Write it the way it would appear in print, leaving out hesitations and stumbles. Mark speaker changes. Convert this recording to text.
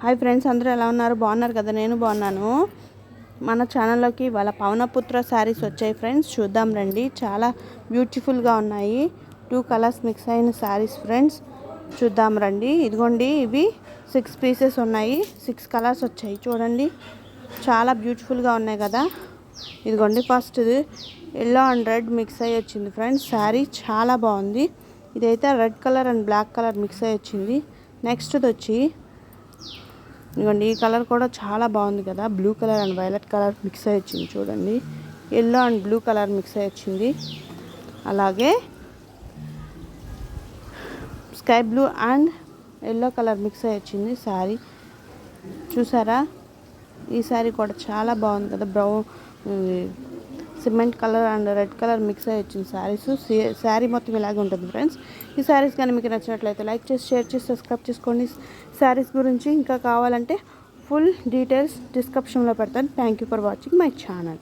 Speaker 1: Hi friends, అందరూ ఎలా ఉన్నారు? బాగున్నారు కదా? నేను బాగున్నాను. మన ఛానల్లోకి ఇవాళ పవనపుత్ర శారీస్ వచ్చాయి ఫ్రెండ్స్. చూద్దాం రండి. చాలా బ్యూటిఫుల్గా ఉన్నాయి. 2 కలర్స్ మిక్స్ అయిన శారీస్ ఫ్రెండ్స్. చూద్దాం రండి. ఇదిగోండి, ఇవి 6 పీసెస్ ఉన్నాయి. 6 కలర్స్ వచ్చాయి. చూడండి, చాలా బ్యూటిఫుల్గా ఉన్నాయి కదా. ఇదిగోండి, first yellow and red mix అయ్యి వచ్చింది ఫ్రెండ్స్. శారీ చాలా బాగుంది. ఇదైతే red colour and black colour mix అయ్యి వచ్చింది. నెక్స్ట్ది వచ్చి ఇదిగోండి, ఈ కలర్ కూడా చాలా బాగుంది కదా. Blue colour and violet colour mix అయ్యి వచ్చింది. చూడండి, yellow and blue colour mix అయ్యి వచ్చింది. అలాగే sky blue and yellow colour mix అయ్యి వచ్చింది శారీ. చూసారా, ఈ శారీ కూడా చాలా బాగుంది కదా. Brown, cement colour and red colour mix అయ్యి వచ్చింది శారీస్. శారీ మొత్తం ఇలాగే ఉంటుంది ఫ్రెండ్స్. ఈ శారీస్ కానీ మీకు నచ్చినట్లయితే లైక్ చేసి, షేర్ చేసి, సబ్స్క్రైబ్ చేసుకోండి. శారీస్ గురించి ఇంకా కావాలంటే ఫుల్ డీటెయిల్స్ డిస్క్రిప్షన్లో పెడతాను. Thank you for watching my channel.